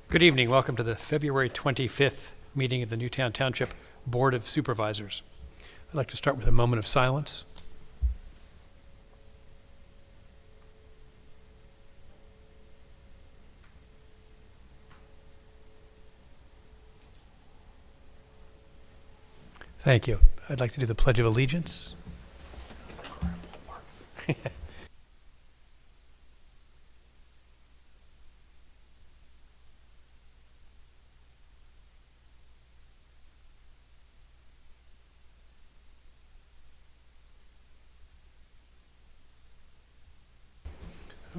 Good evening. Welcome to the February 25th meeting of the Newtown Township Board of Supervisors. I'd like to start with a moment of silence. Thank you. I'd like to do the Pledge of Allegiance. Sounds like homework.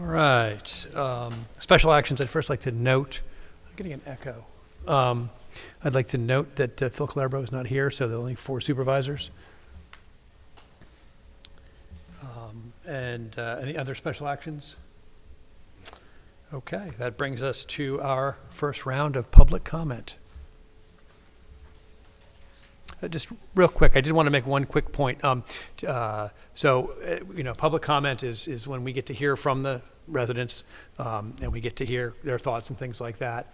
All right. Special actions. I'd first like to note, I'm getting an echo. I'd like to note that Phil Calabro is not here, so there are only 4 supervisors. And any other special actions? Okay, that brings us to our first round of public comment. Just real quick, I did want to make one quick point. Public comment is when we get to hear from the residents, and we get to hear their thoughts and things like that.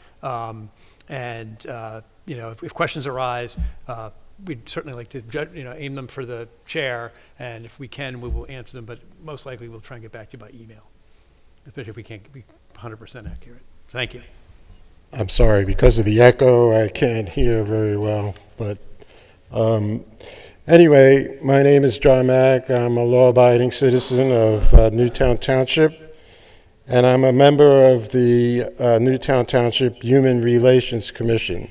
If questions arise, we'd certainly like to aim them for the chair, and if we can, we will answer them, but most likely we'll try and get back to you by email, especially if we can't be 100% accurate. Thank you. I'm sorry, because of the echo, I can't hear very well, but anyway, my name is John Mack. I'm a law-abiding citizen of Newtown Township, and I'm a member of the Newtown Township Human Relations Commission.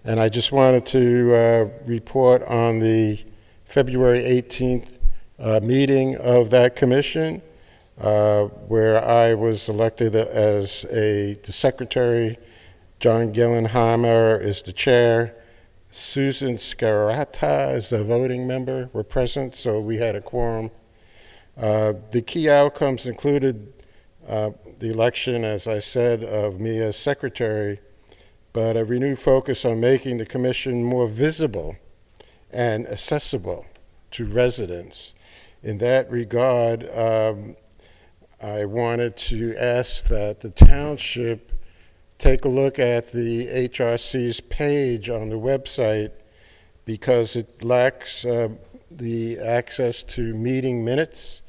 And I just wanted to report on the February 18th meeting of that commission, where I was elected as the secretary. John Gillenheimer is the chair. Susan Scarata is a voting member. We're present, so we had a quorum. The key outcomes included the election, as I said, of me as secretary, but a renewed focus on making the commission more visible and accessible to residents. In that regard, I wanted to ask that the township take a look at the HRC's page on the website, because it lacks the access to meeting minutes,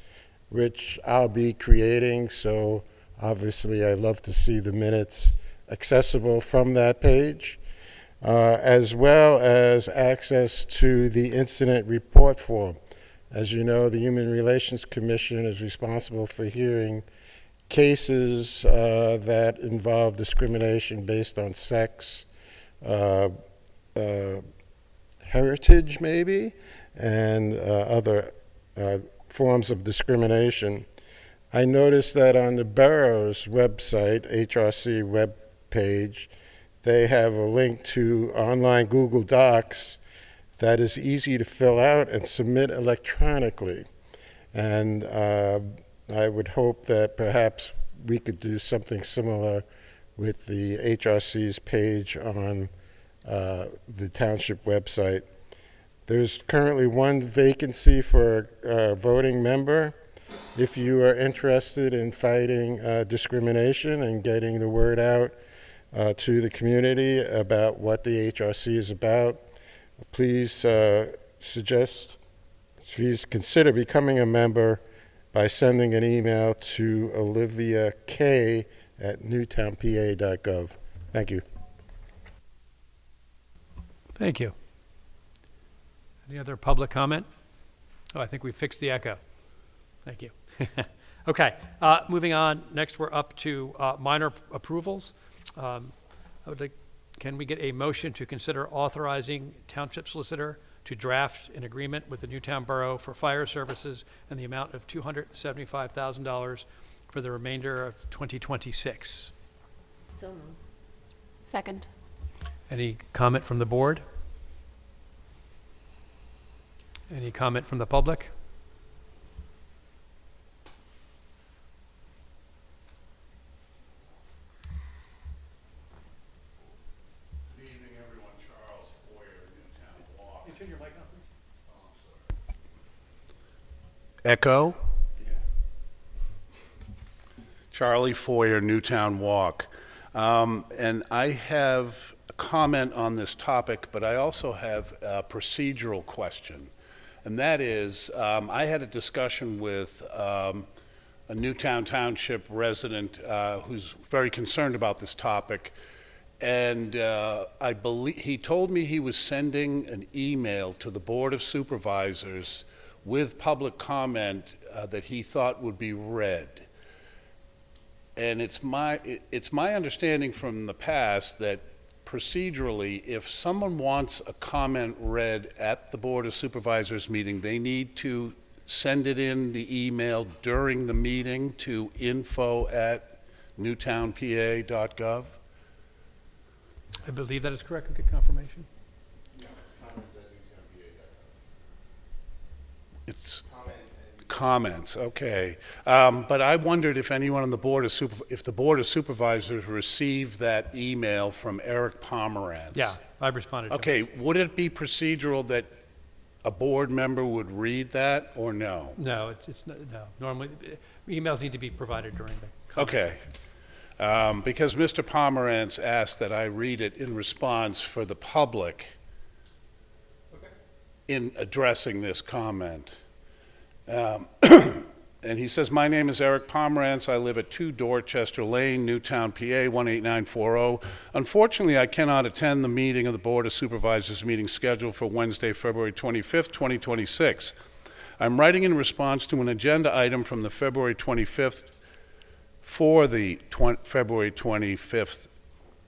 which I'll be creating. So obviously I'd love to see the minutes accessible from that page, as well as access to the incident report form. As you know, the Human Relations Commission is responsible for hearing cases that involve discrimination based on sex, heritage maybe, and other forms of discrimination. I noticed that on the borough's website, HRC web page, they have a link to online Google Docs that is easy to fill out and submit electronically. And I would hope that perhaps we could do something similar with the HRC's page on the township website. There's currently 1 vacancy for a voting member. If you are interested in fighting discrimination and getting the word out to the community about what the HRC is about, please consider becoming a member by sending an email to Olivia K at newtownpa.gov. Thank you. Thank you. Any other public comment? Oh, I think we fixed the echo. Thank you. Okay, moving on. Next, we're up to minor approvals. Can we get a motion to consider authorizing Township Solicitor to draft an agreement with the Newtown Borough for fire services in the amount of $275,000 for the remainder of 2026? So moved. Second. Any comment from the board? Any comment from the public? Echo? Yeah. Charlie Foyer, Newtown Walk. And I have a comment on this topic, but I also have a procedural question. And that is, I had a discussion with a Newtown Township resident who's very concerned about this topic. And I believe he told me he was sending an email to the Board of Supervisors with public comment that he thought would be read. And it's my understanding from the past that procedurally, if someone wants a comment read at the Board of Supervisors meeting, they need to send it in the email during the meeting to info@newtownpa.gov. I believe that is correct. Get confirmation. No, it's comments@newtownpa.gov. It's comments, okay. But I wondered if anyone on the Board of if the Board of Supervisors received that email from Eric Pomerantz. Yeah, I responded to him. Okay, would it be procedural that a board member would read that, or no? No, it's not, no. Normally, emails need to be provided during the comment Okay. section. Because Mr. Pomerantz asked that I read it in response for the public in addressing this comment. And he says, my name is Eric Pomerantz. I live at 2 Dorchester Lane, Newtown, PA, 18940. Unfortunately, I cannot attend the meeting of the Board of Supervisors meeting scheduled for Wednesday, February 25th, 2026. I'm writing in response to an agenda item from the February 25th for the February 25th,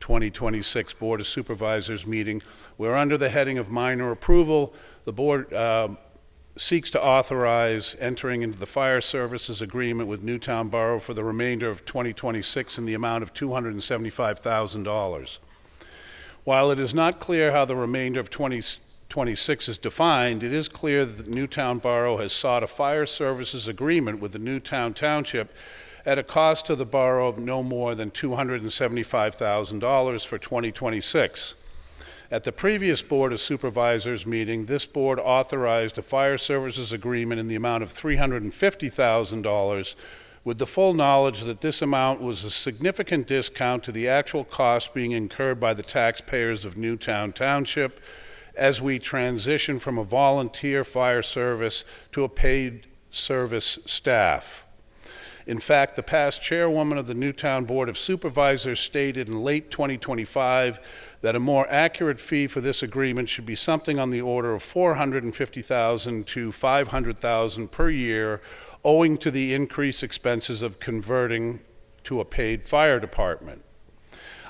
2026 Board of Supervisors meeting, where under the heading of minor approval, the board seeks to authorize entering into the fire services agreement with Newtown Borough for the remainder of 2026 in the amount of $275,000. While it is not clear how the remainder of 2026 is defined, it is clear that Newtown Borough has sought a fire services agreement with the Newtown Township at a cost to the borough of no more than $275,000 for 2026. At the previous Board of Supervisors meeting, this board authorized a fire services agreement in the amount of $350,000 with the full knowledge that this amount was a significant discount to the actual cost being incurred by the taxpayers of Newtown Township as we transition from a volunteer fire service to a paid service staff. In fact, the past chairwoman of the Newtown Board of Supervisors stated in late 2025 that a more accurate fee for this agreement should be something on the order of $450,000 to $500,000 per year, owing to the increased expenses of converting to a paid fire department.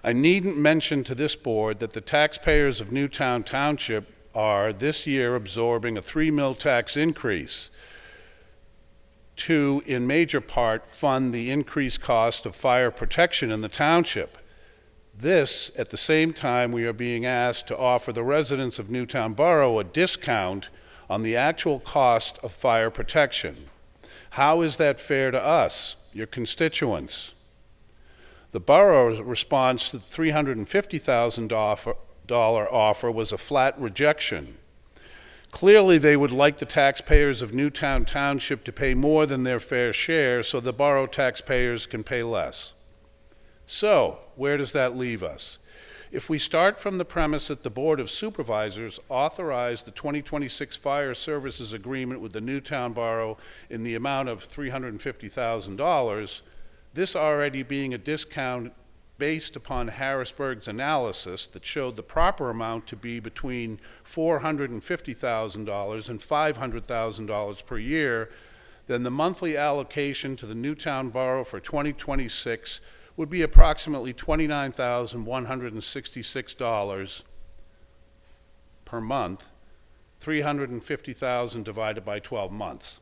I needn't mention to this board that the taxpayers of Newtown Township are this year absorbing a 3 mil tax increase to, in major part, fund the increased cost of fire protection in the township. This, at the same time, we are being asked to offer the residents of Newtown Borough a discount on the actual cost of fire protection. How is that fair to us, your constituents? The borough's response to the $350,000 offer was a flat rejection. Clearly, they would like the taxpayers of Newtown Township to pay more than their fair share so the borough taxpayers can pay less. So, where does that leave us? If we start from the premise that the Board of Supervisors authorized the 2026 fire services agreement with the Newtown Borough in the amount of $350,000, this already being a discount based upon Harrisburg's analysis that showed the proper amount to be between $450,000 and $500,000 per year, then the monthly allocation to the Newtown Borough for 2026 would be approximately $29,166 per month, $350,000 divided by 12 months.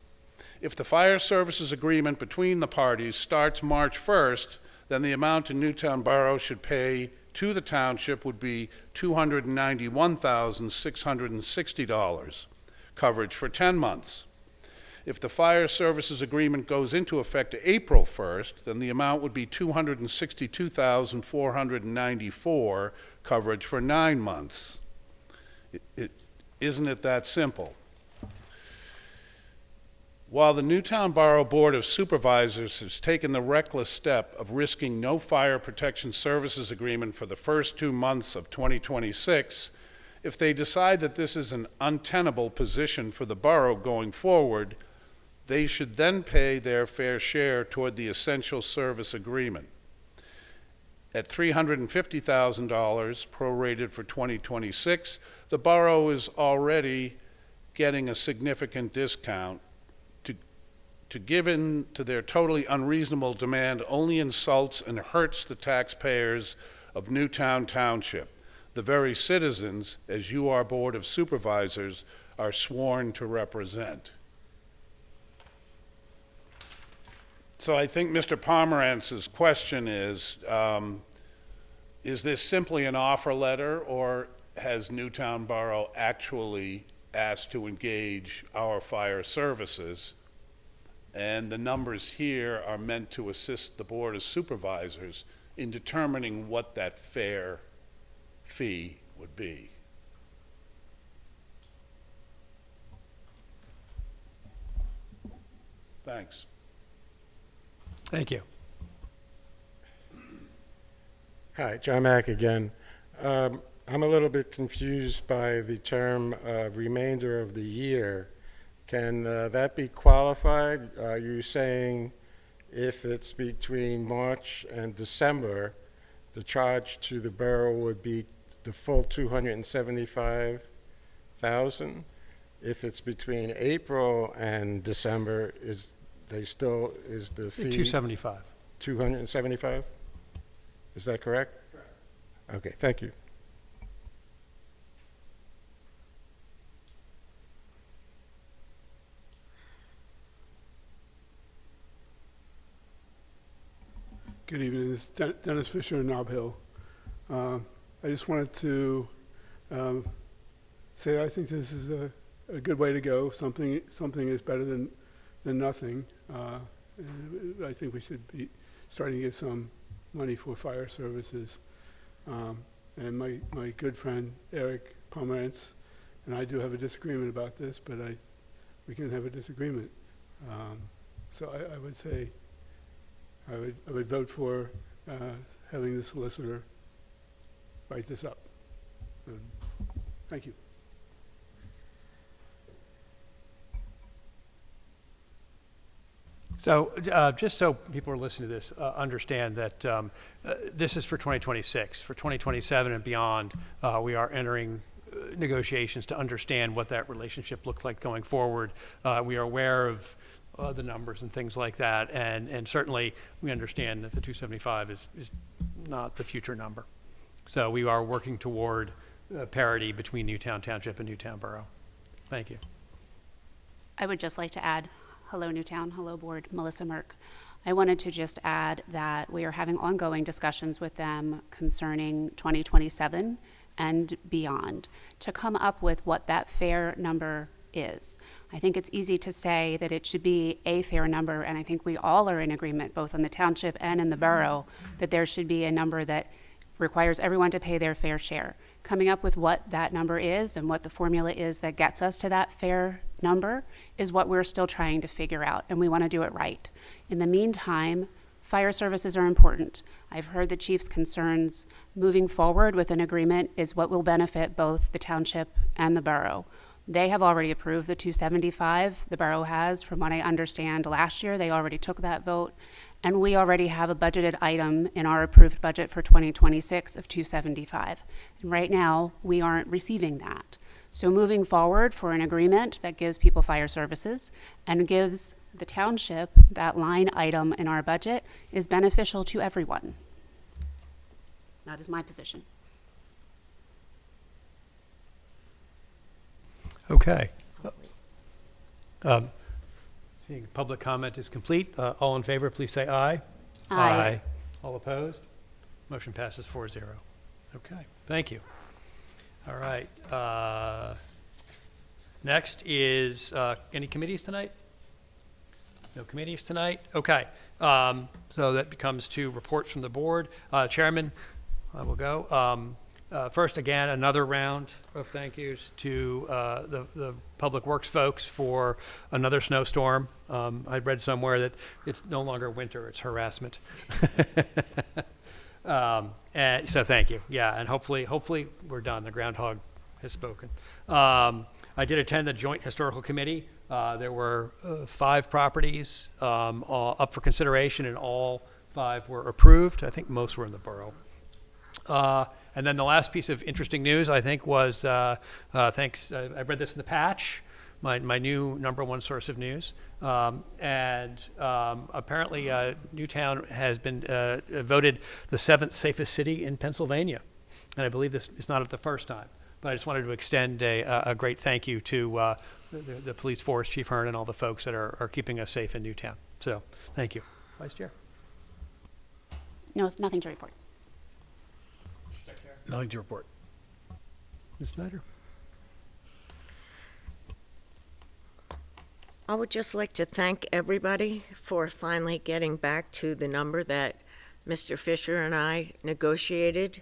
If the fire services agreement between the parties starts March 1st, then the amount in Newtown Borough should pay to the township would be $291,660, coverage for 10 months. If the fire services agreement goes into effect April 1st, then the amount would be $262,494, coverage for 9 months. Isn't it that simple? While the Newtown Borough Board of Supervisors has taken the reckless step of risking no fire protection services agreement for the first 2 months of 2026, if they decide that this is an untenable position for the borough going forward, they should then pay their fair share toward the essential service agreement. At $350,000 prorated for 2026, the borough is already getting a significant discount. To give in to their totally unreasonable demand only insults and hurts the taxpayers of Newtown Township, the very citizens, as you, our Board of Supervisors, are sworn to represent. So I think Mr. Pomerantz's question is this simply an offer letter, or has Newtown Borough actually asked to engage our fire services? And the numbers here are meant to assist the Board of Supervisors in determining what that fair fee would be. Thanks. Thank you. Hi, John Mack again. I'm a little bit confused by the term remainder of the year. Can that be qualified? Are you saying if it's between March and December, the charge to the borough would be the full $275,000? If it's between April and December, is the fee 275. 275? Is that correct? Correct. Okay, thank you. Good evening. This is Dennis Fisher in Nob Hill. I just wanted to say I think this is a good way to go. Something is better than nothing. I think we should be starting to get some money for fire services. And my good friend Eric Pomerantz and I do have a disagreement about this, but we can have a disagreement. So I would say I would vote for having the solicitor write this up. Thank you. So just so people who are listening to this understand that this is for 2026. For 2027 and beyond, we are entering negotiations to understand what that relationship looks like going forward. We are aware of the numbers and things like that, and certainly we understand that the 275 is not the future number. So we are working toward parity between Newtown Township and Newtown Borough. Thank you. I would just like to add, hello Newtown, hello board, Melissa Merck. I wanted to just add that we are having ongoing discussions with them concerning 2027 and beyond to come up with what that fair number is. I think it's easy to say that it should be a fair number, and I think we all are in agreement, both on the township and in the borough, that there should be a number that requires everyone to pay their fair share. Coming up with what that number is and what the formula is that gets us to that fair number is what we're still trying to figure out, and we want to do it right. In the meantime, fire services are important. I've heard the chief's concerns. Moving forward with an agreement is what will benefit both the township and the borough. They have already approved the 275. The borough has, from what I understand, last year they already took that vote, and we already have a budgeted item in our approved budget for 2026 of 275. And right now, we aren't receiving that. So moving forward for an agreement that gives people fire services and gives the township that line item in our budget is beneficial to everyone. That is my position. Okay. Seeing public comment is complete. All in favor, please say aye. Aye. All opposed? Motion passes 4-0. Okay, thank you. All right. Next is any committees tonight? No committees tonight? Okay. So that becomes 2 reports from the board. Chairman, I will go. First, again, another round of thank yous to the Public Works folks for another snowstorm. I read somewhere that it's no longer winter, it's harassment. And so thank you. Yeah, and hopefully we're done. The groundhog has spoken. I did attend the Joint Historical Committee. There were 5 properties all up for consideration, and all 5 were approved. I think most were in the borough. And then the last piece of interesting news, I think, was thanks. I read this in the Patch, my new #1 source of news, and apparently Newtown has been voted the 7th safest city in Pennsylvania, and I believe this is not the first time. But I just wanted to extend a great thank you to the police force, Chief Hearn, and all the folks that are keeping us safe in Newtown. So thank you, Vice Chair. No, nothing to report. Nothing to report. Ms. Snyder. I would just like to thank everybody for finally getting back to the number that Mr. Fisher and I negotiated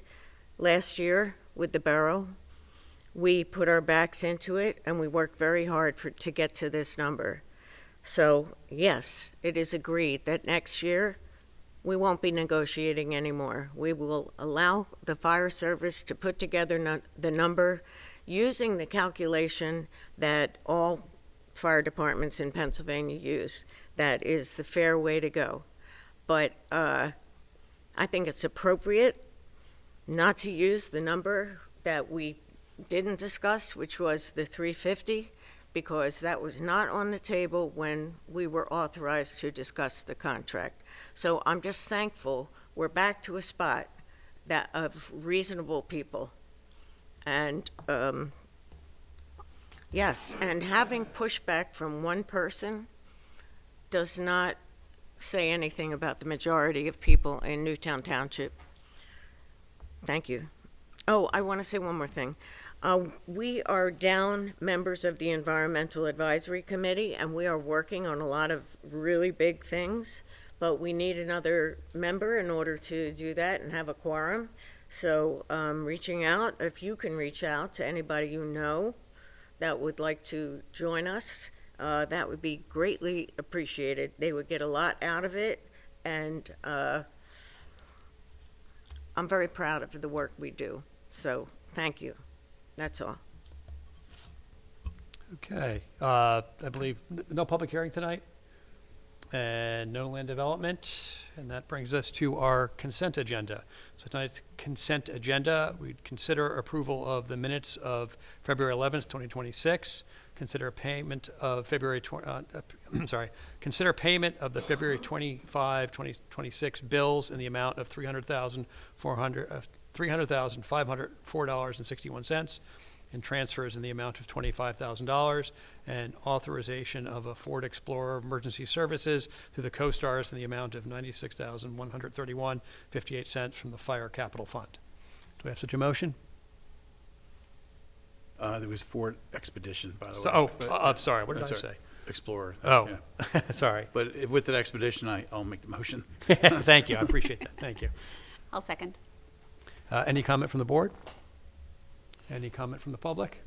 last year with the borough. We put our backs into it, and we worked very hard to get to this number. So, yes, it is agreed that next year we won't be negotiating anymore. We will allow the fire service to put together the number using the calculation that all fire departments in Pennsylvania use. That is the fair way to go. But I think it's appropriate not to use the number that we didn't discuss, which was the 350, because that was not on the table when we were authorized to discuss the contract. So I'm just thankful we're back to a spot that of reasonable people. And yes, and having pushback from one person does not say anything about the majority of people in Newtown Township. Thank you. Oh, I want to say one more thing. We are down members of the Environmental Advisory Committee, and we are working on a lot of really big things, but we need another member in order to do that and have a quorum. So reaching out, if you can reach out to anybody you know that would like to join us, that would be greatly appreciated. They would get a lot out of it, and I'm very proud of the work we do. So thank you. That's all. Okay. I believe no public hearing tonight and no land development. And that brings us to our consent agenda. So tonight's consent agenda, we'd consider approval of the minutes of February 11th, 2026. Consider payment of consider payment of the February 25, 2026 bills in the amount of $300,504.61 and transfers in the amount of $25,000 and authorization of a Ford Explorer emergency services through the Costars in the amount of $96,131.58 from the Fire Capital Fund. Do we have such a motion? There was Ford Expedition, by the way. I'm sorry. What did I say? Explorer. Oh, yeah. sorry. But with that Expedition, I'll make the motion. Thank you. I appreciate that. Thank you. I'll second. Any comment from the board? Any comment from the public?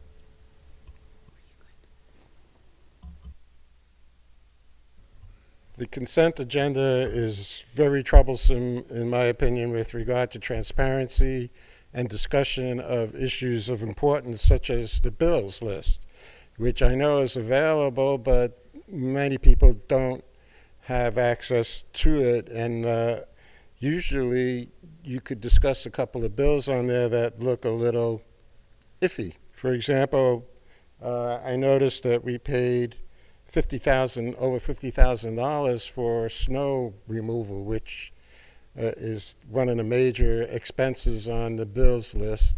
The consent agenda is very troublesome, in my opinion, with regard to transparency and discussion of issues of importance, such as the bills list, which I know is available, but many people don't have access to it. And usually you could discuss a couple of bills on there that look a little iffy. For example, I noticed that we paid over $50,000 for snow removal, which is one of the major expenses on the bills list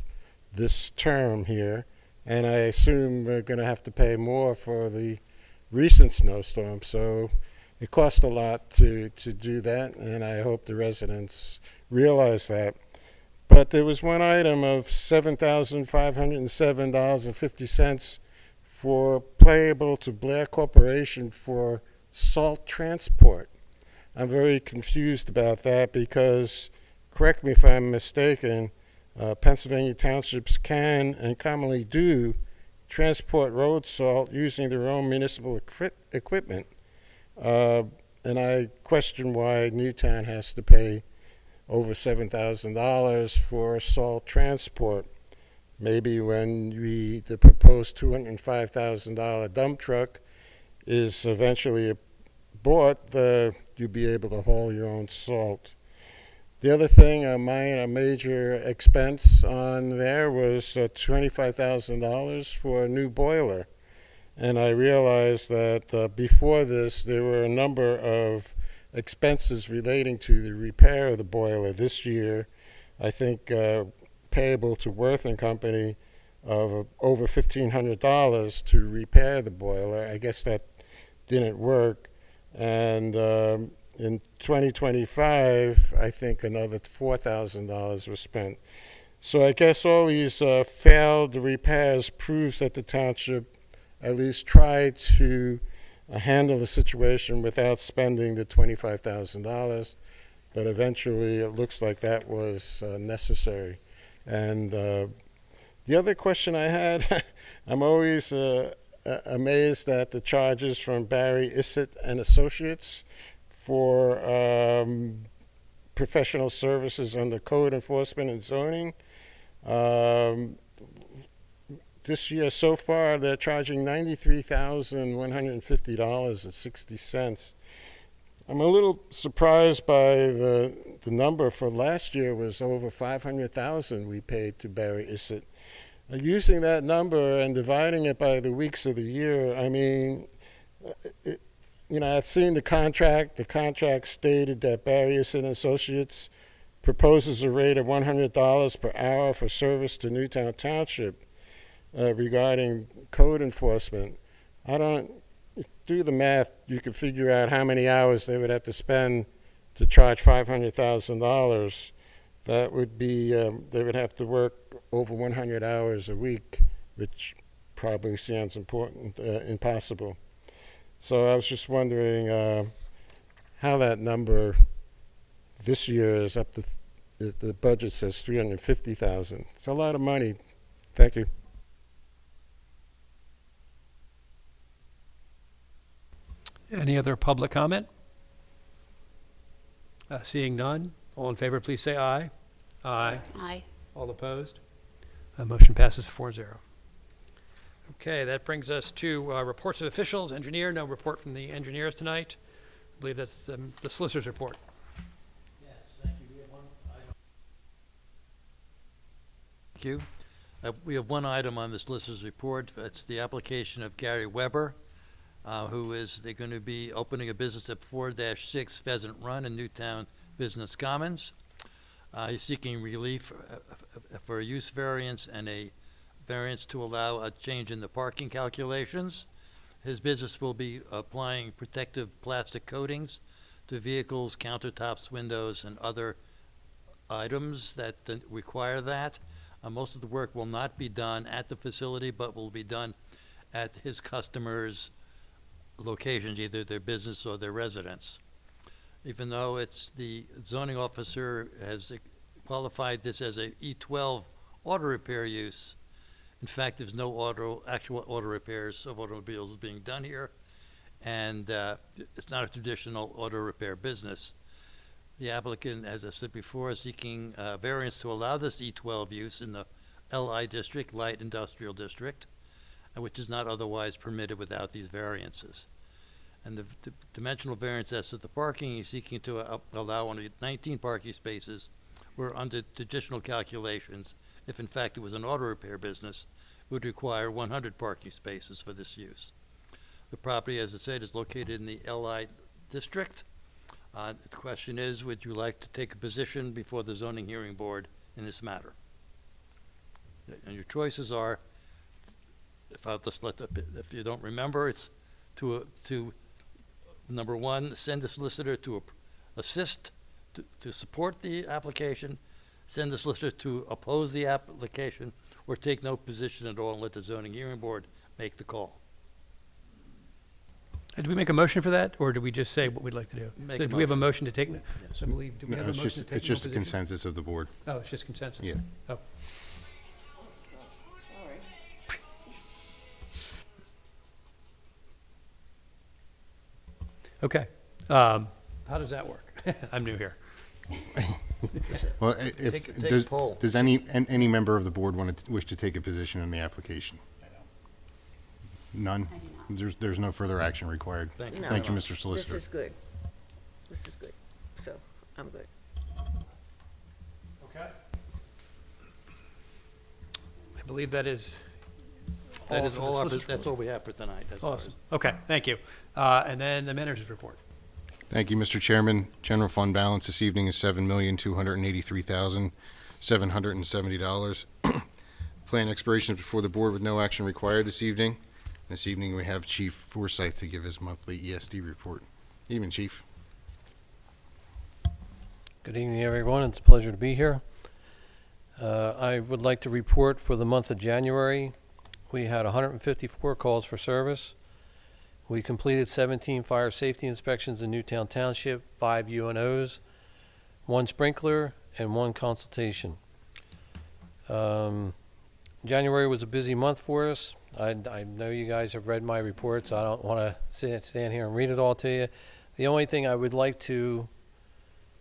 this term here. And I assume we're going to have to pay more for the recent snowstorm. So it costs a lot to do that, and I hope the residents realize that. But there was one item of $7,507.50 for payable to Blair Corporation for salt transport. I'm very confused about that because, correct me if I'm mistaken, Pennsylvania townships can and commonly do transport road salt using their own municipal equipment. And I question why Newtown has to pay over $7,000 for salt transport. Maybe when the proposed $205,000 dump truck is eventually bought, you'll be able to haul your own salt. The other thing, a major expense on there was $25,000 for a new boiler. And I realized that before this, there were a number of expenses relating to the repair of the boiler. This year, I think payable to Worth and Company of over $1,500 to repair the boiler. I guess that didn't work. And in 2025, I think another $4,000 was spent. So I guess all these failed repairs proves that the township at least tried to handle the situation without spending the $25,000. But eventually, it looks like that was necessary. And the other question I had, I'm always amazed at the charges from Barry Issett and Associates for professional services under code enforcement and zoning. This year so far, they're charging $93,150.60. I'm a little surprised by the number for last year was over $500,000 we paid to Barry Issett. Using that number and dividing it by the weeks of the year, I mean, I've seen the contract. The contract stated that Barry Issett Associates proposes a rate of $100 per hour for service to Newtown Township regarding code enforcement. I don't do the math. You can figure out how many hours they would have to spend to charge $500,000. That would be, they would have to work over 100 hours a week, which probably sounds impossible. So I was just wondering how that number this year is up to, the budget says $350,000. It's a lot of money. Thank you. Any other public comment? Seeing none, all in favor, please say aye. Aye. Aye. All opposed? Motion passes 4-0. Okay, that brings us to reports of officials. Engineer, no report from the engineers tonight. I believe that's the solicitor's report. Yes, thank you. We have one item. Thank you. We have one item on the solicitor's report. It's the application of Gary Weber, they're going to be opening a business at 4-6 Pheasant Run in Newtown Business Commons. He's seeking relief for a use variance and a variance to allow a change in the parking calculations. His business will be applying protective plastic coatings to vehicles, countertops, windows, and other items that require that. Most of the work will not be done at the facility, but will be done at his customers' locations, either their business or their residence. Even though the zoning officer has qualified this as a E12 auto repair use, in fact, there's no actual auto repairs of automobiles being done here, and it's not a traditional auto repair business. The applicant, as I said before, is seeking variance to allow this E12 use in the LI district, light industrial district, which is not otherwise permitted without these variances. And the dimensional variance as to the parking, he's seeking to allow only 19 parking spaces, where under traditional calculations, if in fact it was an auto repair business, would require 100 parking spaces for this use. The property, as I said, is located in the LI district. The question is, would you like to take a position before the zoning hearing board in this matter? And your choices are, if you don't remember, it's to number one, send the solicitor to assist to support the application, send the solicitor to oppose the application, or take no position at all and let the zoning hearing board make the call. Did we make a motion for that, or did we just say what we'd like to do? Make So a do we have a motion. motion to take, I believe, do we have a No, it's motion just, to take it's no just a position? consensus of the board. Oh, it's just consensus? Yeah. Oh. Okay. How does that work? I'm new here. Well, Take a does, poll. does any member of the board wish to take a position in the application? None? I do not. There's no further action required. Thank you. No. Thank you, Mr. This Solicitor. is good. This is good. So, I'm good. Okay. I believe that is That all is for the all, solicitor's that's report. all we have for tonight. as far as- Awesome. Okay, thank you. And then the manager's report. Thank you, Mr. Chairman. General fund balance this evening is $7,283,770. Plan expirations before the board with no action required this evening. This evening, we have Chief Forsyth to give his monthly ESD report. Evening, Chief. Good evening, everyone. It's a pleasure to be here. I would like to report for the month of January, we had 154 calls for service. We completed 17 fire safety inspections in Newtown Township, 5 UNOs, 1 sprinkler, and 1 consultation. January was a busy month for us. I know you guys have read my report, so I don't want to stand here and read it all to you. The only thing I would like to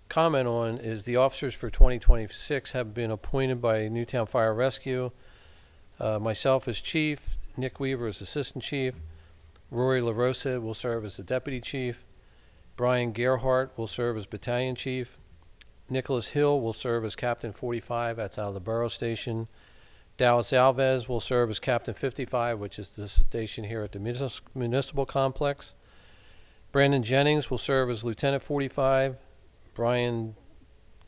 comment on is the officers for 2026 have been appointed by Newtown Fire Rescue. Myself as chief, Nick Weaver as assistant chief, Rory LaRosa will serve as the deputy chief, Brian Gerhart will serve as battalion chief, Nicholas Hill will serve as captain 45, that's out of the borough station, Dallas Alves will serve as captain 55, which is the station here at the municipal complex, Brandon Jennings will serve as lieutenant 45, Brian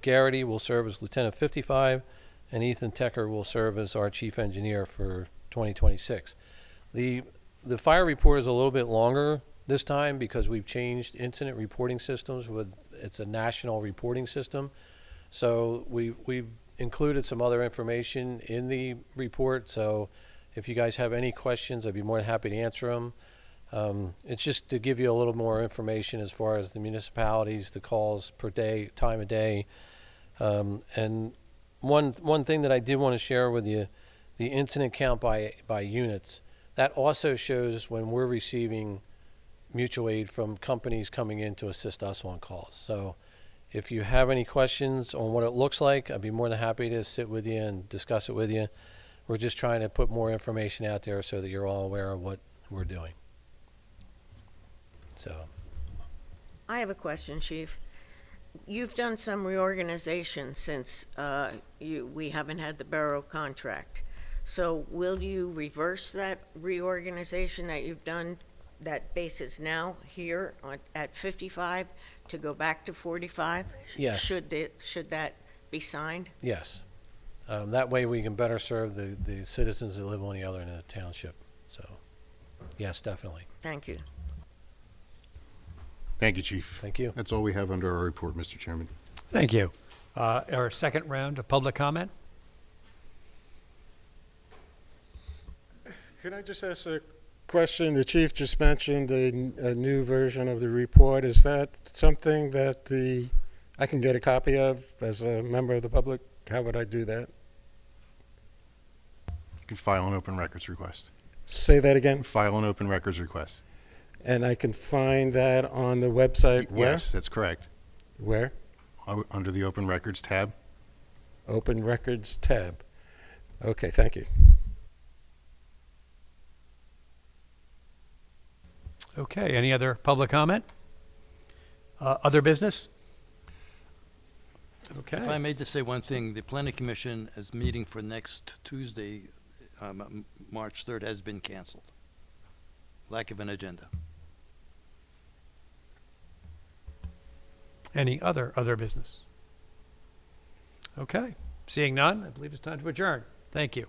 Garrity will serve as lieutenant 55, and Ethan Tecker will serve as our chief engineer for 2026. The fire report is a little bit longer this time because we've changed incident reporting systems. It's a national reporting system. So we've included some other information in the report. So if you guys have any questions, I'd be more than happy to answer them. It's just to give you a little more information as far as the municipalities, the calls per day, time of day. And one thing that I did want to share with you, the incident count by units. That also shows when we're receiving mutual aid from companies coming in to assist us on calls. So if you have any questions on what it looks like, I'd be more than happy to sit with you and discuss it with you. We're just trying to put more information out there so that you're all aware of what we're doing. So, I have a question, Chief. You've done some reorganization since we haven't had the borough contract. So will you reverse that reorganization that you've done, that basis now here at 55 to go back to 45? Yes. Should that be signed? yes. That way we can better serve the citizens that live on the other end of the township. So, yes, definitely. Thank you. Thank you, Chief. Thank you. That's all we have under our report, Mr. Chairman. Thank you. Our second round of public comment. Could I just ask a question? The chief just mentioned a new version of the report. Is that something that I can get a copy of as a member of the public? How would I do that? You can file an open records request. Say that again. File an open records request. And I can find that on the website where? Yes, that's correct. Where? Under the open records tab. Open Records tab. Okay, thank you. Okay, any other public comment? Other business? Okay. If I may just say one thing, the planning commission is meeting for next Tuesday, March 3rd, has been canceled. Lack of an agenda. Any other business? Okay, seeing none, I believe it's time to adjourn. Thank you.